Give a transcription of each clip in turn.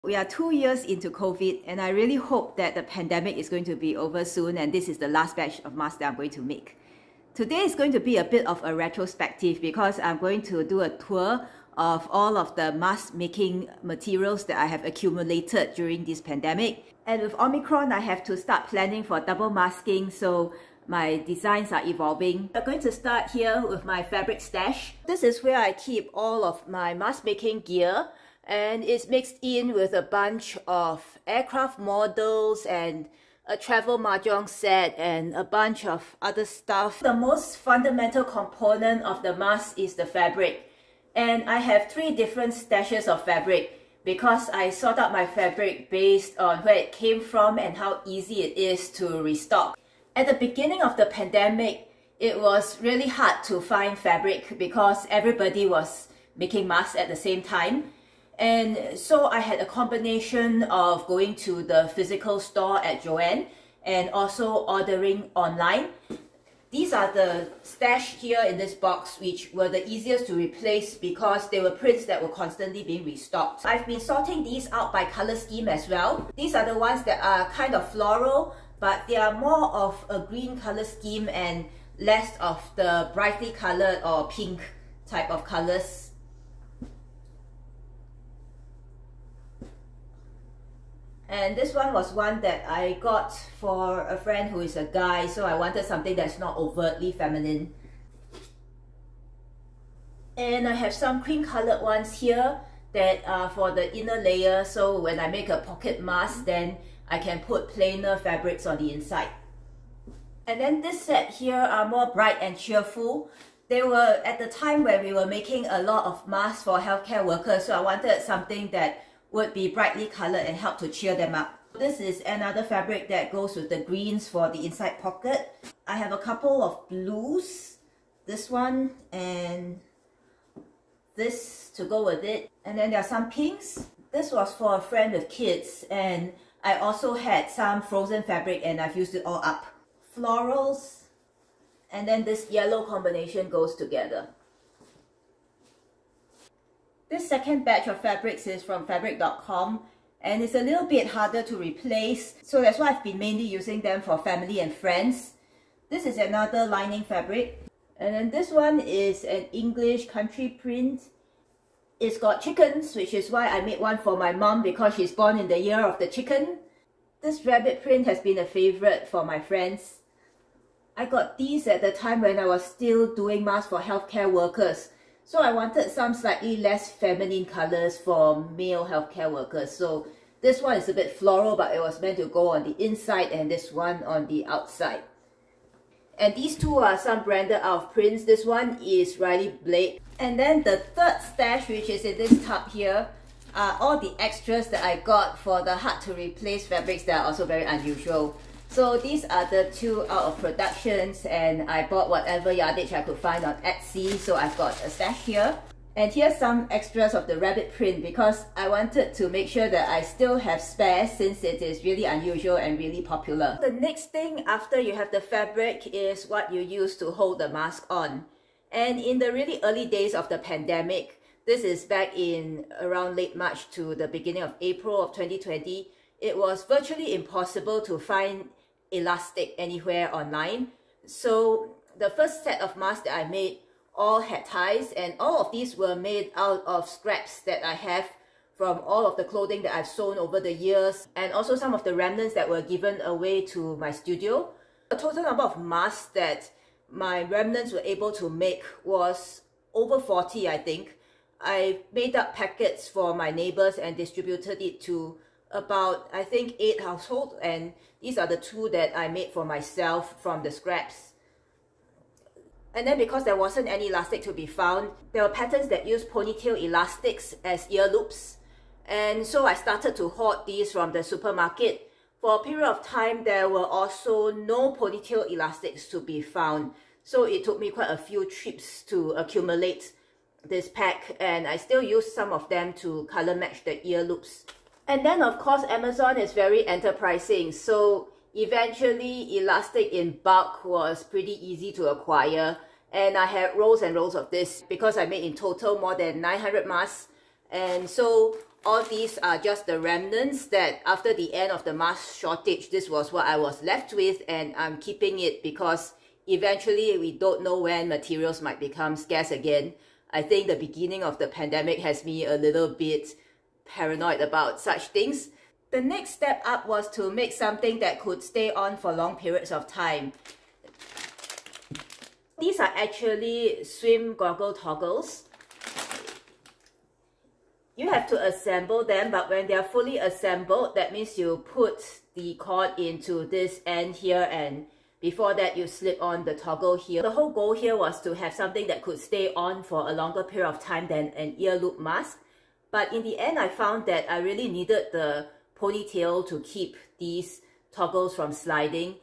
We are 2 years into COVID, and I really hope that the pandemic is going to be over soon and this is the last batch of masks that I'm going to make. Today is going to be a bit of a retrospective because I'm going to do a tour of all of the mask making materials that I have accumulated during this pandemic. And with Omicron, I have to start planning for double masking, so my designs are evolving. I'm going to start here with my fabric stash. This is where I keep all of my mask making gear, and it's mixed in with a bunch of aircraft models and a travel mahjong set and a bunch of other stuff. The most fundamental component of the mask is the fabric, and I have 3 different stashes of fabric because I sort out my fabric based on where it came from and how easy it is to restock. At the beginning of the pandemic, it was really hard to find fabric because everybody was making masks at the same time. And so I had a combination of going to the physical store at Joann and also ordering online. These are the stash here in this box, which were the easiest to replace because they were prints that were constantly being restocked. I've been sorting these out by color scheme as well. These are the ones that are kind of floral, but they are more of a green color scheme and less of the brightly colored or pink type of colors. And this one was one that I got for a friend who is a guy, so I wanted something that's not overtly feminine. And I have some cream colored ones here that are for the inner layer, so when I make a pocket mask, then I can put plainer fabrics on the inside. And then this set here are more bright and cheerful. They were at the time when we were making a lot of masks for healthcare workers, so I wanted something that would be brightly colored and help to cheer them up. This is another fabric that goes with the greens for the inside pocket. I have a couple of blues, this one and this to go with it. And then there are some pinks. This was for a friend with kids, and I also had some frozen fabric and I've used it all up. Florals, and then this yellow combination goes together. This second batch of fabrics is from fabric.com and it's a little bit harder to replace, so that's why I've been mainly using them for family and friends. This is another lining fabric, and then this one is an English country print. It's got chickens, which is why I made one for my mom because she's born in the year of the chicken. This rabbit print has been a favorite for my friends. I got these at the time when I was still doing masks for healthcare workers. So I wanted some slightly less feminine colors for male healthcare workers. So this one is a bit floral, but it was meant to go on the inside, and this one on the outside. And these two are some branded out of prints. This one is Riley Blake. And then the third stash, which is in this tub here, are all the extras that I got for the hard to replace fabrics that are also very unusual. So these are the 2 out of productions, and I bought whatever yardage I could find on Etsy, so I've got a stash here. And here's some extras of the rabbit print because I wanted to make sure that I still have spares since it is really unusual and really popular. The next thing after you have the fabric is what you use to hold the mask on. And in the really early days of the pandemic, this is back in around late March to the beginning of April of 2020, it was virtually impossible to find elastic anywhere online. So the first set of masks that I made all had ties, and all of these were made out of scraps that I have from all of the clothing that I've sewn over the years, and also some of the remnants that were given away to my studio. The total number of masks that my remnants were able to make was over 40, I think. I made up packets for my neighbors and distributed it to about, I think, 8 households, and these are the 2 that I made for myself from the scraps. And then because there wasn't any elastic to be found, there were patterns that used ponytail elastics as ear loops, and so I started to hoard these from the supermarket. For a period of time, there were also no ponytail elastics to be found, so it took me quite a few trips to accumulate this pack, and I still use some of them to color match the ear loops. And then of course Amazon is very enterprising, so eventually elastic in bulk was pretty easy to acquire, and I had rolls and rolls of this because I made in total more than 900 masks. And so All these are just the remnants that after the end of the mask shortage, this was what I was left with, and I'm keeping it because eventually we don't know when materials might become scarce again. I think the beginning of the pandemic has me a little bit paranoid about such things. The next step up was to make something that could stay on for long periods of time. These are actually swim goggle toggles. You have to assemble them, but when they are fully assembled, that means you put the cord into this end here, and before that you slip on the toggle here. The whole goal here was to have something that could stay on for a longer period of time than an ear loop mask. But in the end, I found that I really needed the ponytail to keep these toggles from sliding.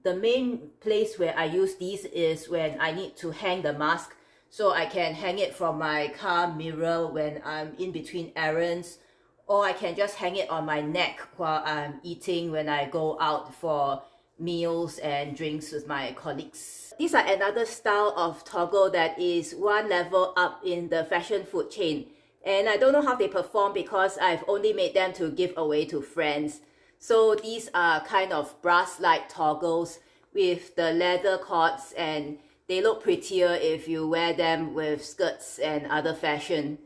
The main place where I use these is when I need to hang the mask, so I can hang it from my car mirror when I'm in between errands, or I can just hang it on my neck while I'm eating when I go out for meals and drinks with my colleagues. These are another style of toggle that is one level up in the fashion food chain. And I don't know how they perform because I've only made them to give away to friends. So these are kind of brass-like toggles with the leather cords, and they look prettier if you wear them with skirts and other fashion.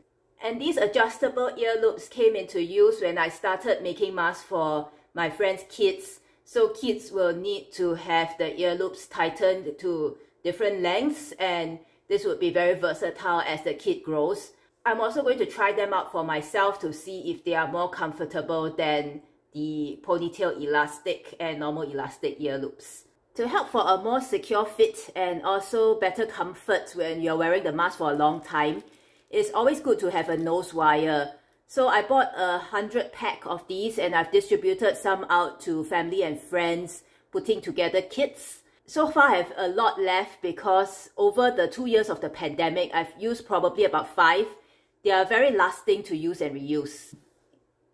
And these adjustable ear loops came into use when I started making masks for my friends' kids. So kids will need to have the ear loops tightened to different lengths, and this would be very versatile as the kid grows. I'm also going to try them out for myself to see if they are more comfortable than the ponytail elastic and normal elastic ear loops. To help for a more secure fit and also better comfort when you're wearing the mask for a long time, it's always good to have a nose wire. So I bought 100 pack of these, and I've distributed some out to family and friends, putting together kits. So far I have a lot left because over the 2 years of the pandemic, I've used probably about 5. They are very lasting to use and reuse.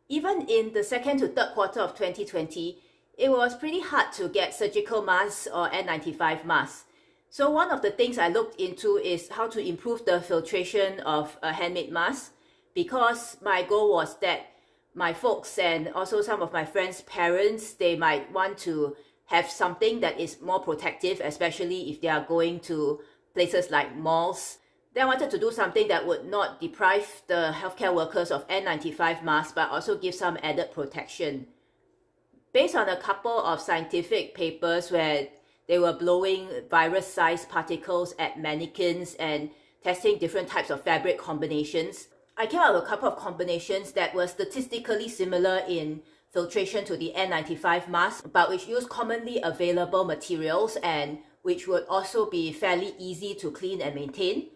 Even in the second to third quarter of 2020, it was pretty hard to get surgical masks or N95 masks. So one of the things I looked into is how to improve the filtration of a handmade mask, because my goal was that my folks and also some of my friends' parents, they might want to have something that is more protective, especially if they are going to places like malls. Then I wanted to do something that would not deprive the healthcare workers of N95 masks, but also give some added protection. Based on a couple of scientific papers where they were blowing virus-sized particles at mannequins and testing different types of fabric combinations, I came up with a couple of combinations that were statistically similar in filtration to the N95 mask, but which use commonly available materials and which would also be fairly easy to clean and maintain.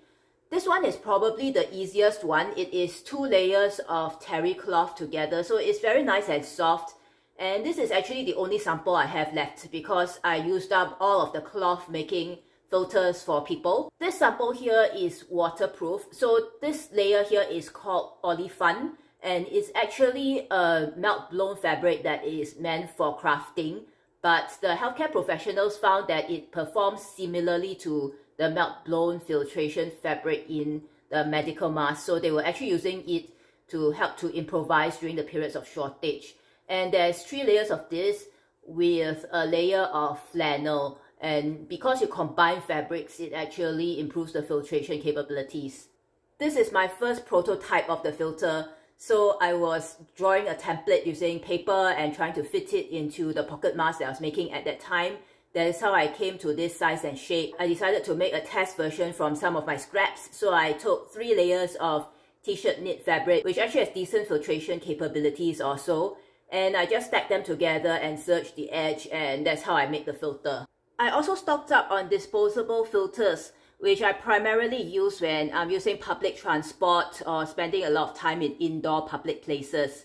This one is probably the easiest one. It is 2 layers of terry cloth together, so it's very nice and soft. And this is actually the only sample I have left because I used up all of the cloth making filters for people. This sample here is waterproof. So this layer here is called Olifant, and it's actually a melt-blown fabric that is meant for crafting. But the healthcare professionals found that it performs similarly to the melt-blown filtration fabric in the medical mask. So they were actually using it to help to improvise during the periods of shortage. And there's 3 layers of this with a layer of flannel. And because you combine fabrics, it actually improves the filtration capabilities. This is my first prototype of the filter. So I was drawing a template using paper and trying to fit it into the pocket mask that I was making at that time. That is how I came to this size and shape. I decided to make a test version from some of my scraps. So I took 3 layers of t-shirt knit fabric, which actually has decent filtration capabilities also. And I just stacked them together and serged the edge, and that's how I make the filter. I also stocked up on disposable filters, which I primarily use when I'm using public transport or spending a lot of time in indoor public places.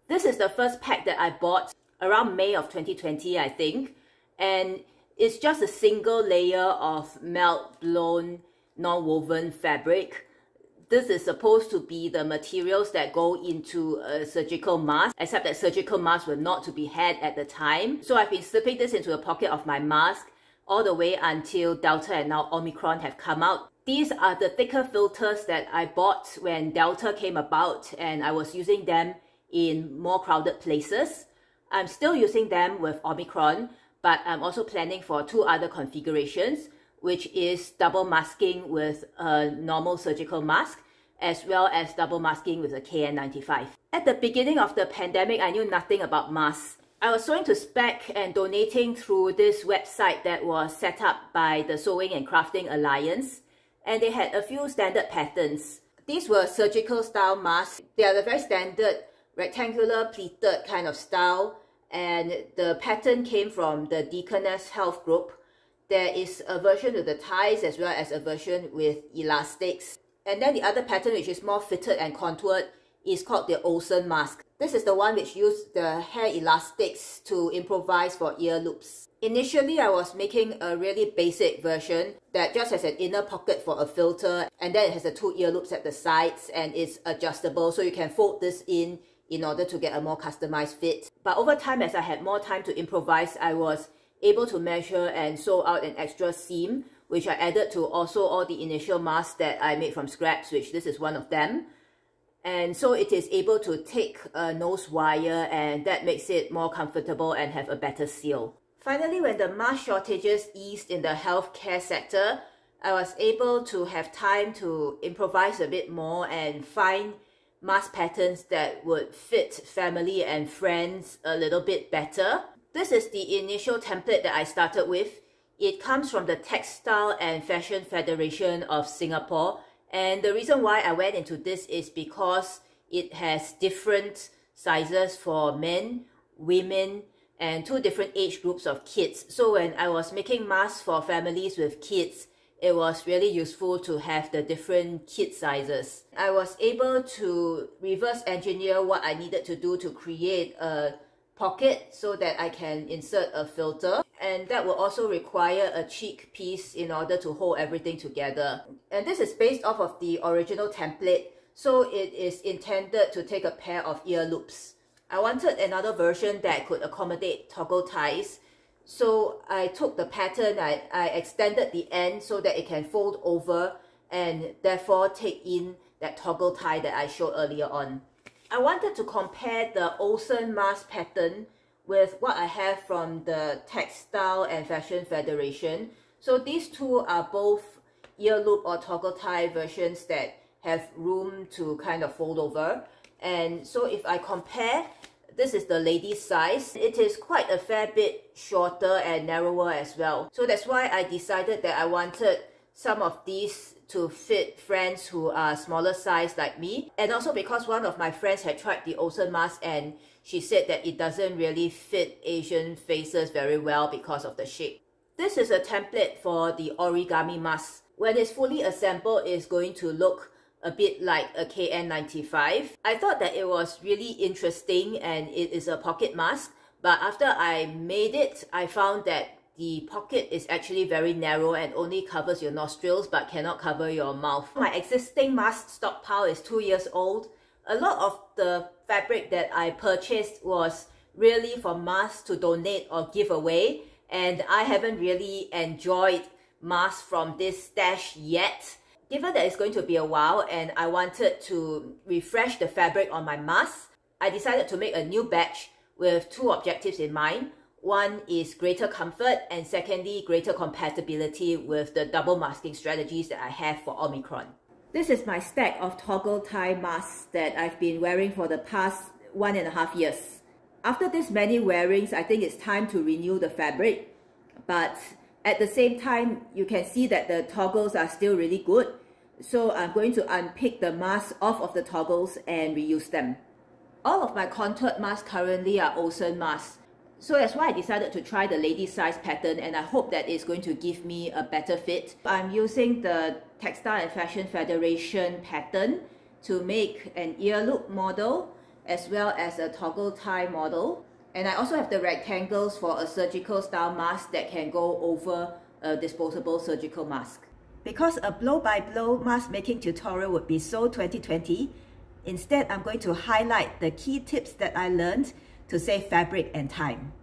This is the first pack that I bought around May of 2020, I think. And it's just a single layer of melt-blown, non-woven fabric. This is supposed to be the materials that go into a surgical mask, except that surgical masks were not to be had at the time. So I've been slipping this into a pocket of my mask all the way until Delta and now Omicron have come out. These are the thicker filters that I bought when Delta came about, and I was using them in more crowded places. I'm still using them with Omicron, but I'm also planning for 2 other configurations, which is double masking with a normal surgical mask, as well as double masking with a KN95. At the beginning of the pandemic, I knew nothing about masks. I was sewing to spec and donating through this website that was set up by the Sewing and Crafting Alliance, and they had a few standard patterns. These were surgical style masks. They are the very standard rectangular pleated kind of style, and the pattern came from the Deaconess Health Group. There is a version with the ties as well as a version with elastics. And then the other pattern, which is more fitted and contoured, is called the Olsen mask. This is the one which used the hair elastics to improvise for ear loops. Initially, I was making a really basic version that just has an inner pocket for a filter, and then it has the 2 ear loops at the sides, and it's adjustable, so you can fold this in order to get a more customized fit. But over time, as I had more time to improvise, I was able to measure and sew out an extra seam, which I added to also all the initial masks that I made from scraps, which this is one of them. And so it is able to take a nose wire, and that makes it more comfortable and have a better seal. Finally, when the mask shortages eased in the healthcare sector, I was able to have time to improvise a bit more and find mask patterns that would fit family and friends a little bit better. This is the initial template that I started with. It comes from the Textile and Fashion Federation of Singapore, and the reason why I went into this is because it has different sizes for men, women, and 2 different age groups of kids. So when I was making masks for families with kids, it was really useful to have the different kid sizes. I was able to reverse engineer what I needed to do to create a pocket so that I can insert a filter, and that will also require a cheek piece in order to hold everything together. And this is based off of the original template, so it is intended to take a pair of ear loops. I wanted another version that could accommodate toggle ties, so I took the pattern, I extended the end so that it can fold over and therefore take in that toggle tie that I showed earlier on. I wanted to compare the Olsen mask pattern with what I have from the Textile and Fashion Federation. So these 2 are both ear loop or toggle tie versions that have room to kind of fold over. And so if I compare, this is the ladies size. It is quite a fair bit shorter and narrower as well. So that's why I decided that I wanted some of these to fit friends who are smaller size like me, and also because one of my friends had tried the Olsen mask and she said that it doesn't really fit Asian faces very well because of the shape. This is a template for the origami mask. When it's fully assembled, it's going to look a bit like a KN95. I thought that it was really interesting and it is a pocket mask, but after I made it, I found that the pocket is actually very narrow and only covers your nostrils but cannot cover your mouth. My existing mask stockpile is 2 years old. A lot of the fabric that I purchased was really for masks to donate or give away, and I haven't really enjoyed masks from this stash yet. Given that it's going to be a while and I wanted to refresh the fabric on my mask, I decided to make a new batch with 2 objectives in mind. One is greater comfort, and secondly, greater compatibility with the double masking strategies that I have for Omicron. This is my stack of toggle tie masks that I've been wearing for the past 1.5 years. After this many wearings, I think it's time to renew the fabric, but at the same time, you can see that the toggles are still really good. So I'm going to unpick the masks off of the toggles and reuse them. All of my contoured masks currently are Olsen masks. So that's why I decided to try the lady size pattern, and I hope that it's going to give me a better fit. I'm using the Textile and Fashion Federation pattern to make an ear loop model as well as a toggle tie model. And I also have the rectangles for a surgical style mask that can go over a disposable surgical mask. Because a blow-by-blow mask making tutorial would be so 2020, instead I'm going to highlight the key tips that I learned to save fabric and time.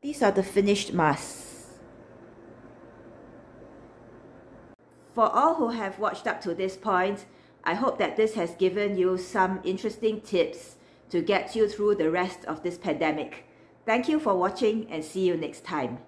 These are the finished masks. For all who have watched up to this point, I hope that this has given you some interesting tips to get you through the rest of this pandemic. Thank you for watching and see you next time.